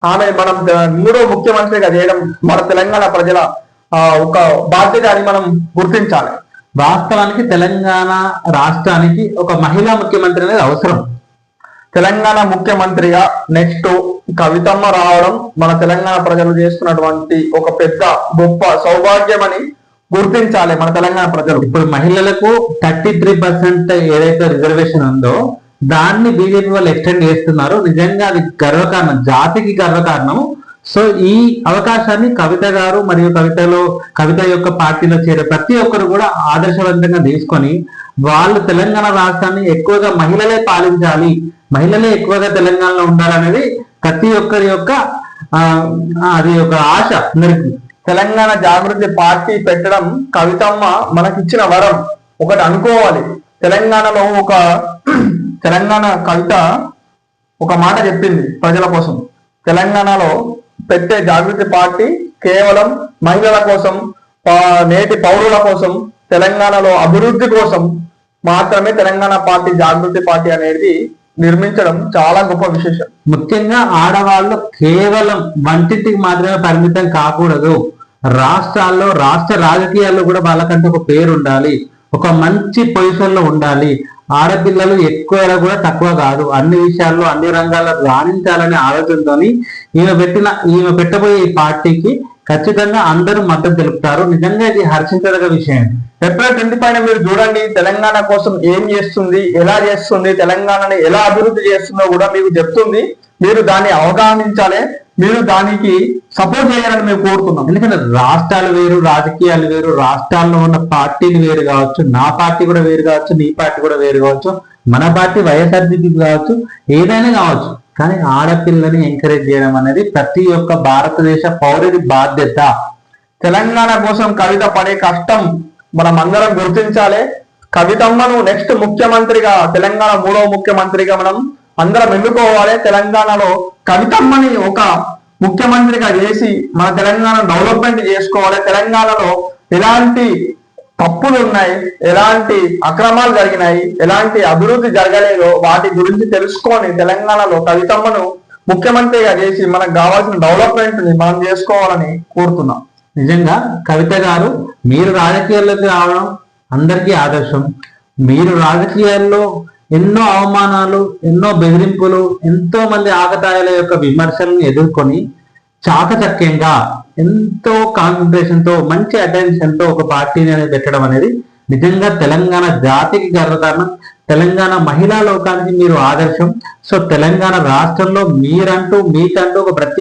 ఆమె మనం మూడో ముఖ్యమంత్రిగా చేయడం మన తెలంగాణ ప్రజల ఒక బాధ్యత అని మనం గుర్తించాలి. వాస్తవానికి తెలంగాణ రాష్ట్రానికి ఒక మహిళా ముఖ్యమంత్రి అనేది అవసరం. తెలంగాణ ముఖ్యమంత్రిగా నెక్స్ట్ కవితమ్మ రావడం మన తెలంగాణ ప్రజలు చేస్తున్నటువంటి ఒక పెద్ద గొప్ప సౌభాగ్యం అని గుర్తించాలి మన తెలంగాణ ప్రజలు. ఇప్పుడు మహిళలకు 33% ఏదైతే రిజర్వేషన్ ఉందో దాన్ని బీజేపీ వాళ్ళు ఎక్స్టెండ్ చేస్తున్నారు. నిజంగా అది గర్వకారణం, జాతికి గర్వకారణం. సో ఈ అవకాశాన్ని కవిత గారు మరియు కవిత యొక్క పార్టీలో చేరే ప్రతి ఒక్కరు కూడా ఆదర్శవంతంగా తీసుకొని వాళ్ళు తెలంగాణ రాష్ట్రాన్ని ఎక్కువగా మహిళలే పాలించాలి, మహిళలే ఎక్కువగా తెలంగాణలో ఉండాలనేది ప్రతి ఒక్కరి యొక్క అది ఒక ఆశ అందరికి. తెలంగాణ జాగృతి పార్టీ పెట్టడం కవితమ్మ మనకిచ్చిన వరం. ఒకటి అనుకోవాలి, తెలంగాణలో తెలంగాణ కవిత ఒక మాట చెప్పింది ప్రజల కోసం. తెలంగాణలో పెట్టే జాగృతి పార్టీ కేవలం మహిళల కోసం, నేటి పౌరుల కోసం, తెలంగాణలో అభివృద్ధి కోసం మాత్రమే తెలంగాణ పార్టీ జాగృతి పార్టీ అనేది నిర్మించడం చాలా గొప్ప విశేషం. ముఖ్యంగా ఆడవాళ్ళు కేవలం వంటింటికి మాత్రమే పరిమితం కాకూడదు. రాష్ట్రాల్లో, రాష్ట్ర రాజకీయాల్లో కూడా వాళ్ళకంటే ఒక పేరు ఉండాలి, ఒక మంచి పొజిషన్ లో ఉండాలి. ఆడపిల్లలు ఎక్కువ కూడా తక్కువ కాదు, అన్ని విషయాల్లో అన్ని రంగాల్లో రాణించాలనే ఆలోచనతో ఈమె పెట్టబోయే ఈ పార్టీకి ఖచ్చితంగా అందరూ మద్దతు తెలుపుతారు. నిజంగా ఇది హర్షించదగ్గ విషయం. ఏప్రిల్ 20 మీరు చూడండి, తెలంగాణ కోసం ఏం చేస్తుంది, ఎలా చేస్తుంది, తెలంగాణని ఎలా అభివృద్ధి చేస్తుందో కూడా మీకు చెప్తుంది. మీరు దాన్ని అవగాహించాలి, మీరు దానికి సపోర్ట్ చేయాలని మేము కోరుతున్నాం. ఎందుకంటే రాష్ట్రాలు వేరు, రాజకీయాలు వేరు, రాష్ట్రాల్లో ఉన్న పార్టీలు వేరు కావచ్చు, నా పార్టీ కూడా వేరు కావచ్చు, నీ పార్టీ కూడా వేరు కావచ్చు, మన పార్టీ వైఎస్ఆర్సీపీ కావచ్చు, ఏదైనా కావచ్చు. కానీ ఆడపిల్లని ఎంకరేజ్ చేయడం అనేది ప్రతి ఒక్క భారతదేశ పౌరుడి బాధ్యత. తెలంగాణ కోసం కవిత పడే కష్టం మనం అందరం గుర్తించాలి. కవితమ్మను నెక్స్ట్ ముఖ్యమంత్రిగా, తెలంగాణ మూడవ ముఖ్యమంత్రిగా మనం అందరం ఎన్నుకోవాలి. తెలంగాణలో కవితమ్మని ఒక ముఖ్యమంత్రిగా చేసి మన తెలంగాణ డెవలప్మెంట్ చేసుకోవాలి. తెలంగాణలో ఎలాంటి తప్పులు ఉన్నాయి, ఎలాంటి అక్రమాలు జరిగినాయి, ఎలాంటి అభివృద్ధి జరగలేదో వాటి గురించి తెలుసుకొని తెలంగాణలో కవితమ్మను ముఖ్యమంత్రిగా చేసి మనకు కావాల్సిన డెవలప్మెంట్ ని మనం చేసుకోవాలని కోరుతున్నాం. నిజంగా కవిత గారు, మీరు రాజకీయాల్లోకి రావడం అందరికీ ఆదర్శం. మీరు రాజకీయాల్లో ఎన్నో అవమానాలు, ఎన్నో బెదిరింపులు, ఎంతో మంది ఆకతాయిల యొక్క విమర్శలను ఎదుర్కొని చాకచక్యంగా ఎంతో కాన్సన్ట్రేషన్ తో, మంచి అటెన్షన్ తో ఒక పార్టీని అనేది పెట్టడం అనేది నిజంగా తెలంగాణ జాతికి గర్వకారణం. తెలంగాణ మహిళా లోకానికి మీరు ఆదర్శం. సో తెలంగాణ రాష్ట్రంలో మీకంటూ ఒక ప్రత్యేక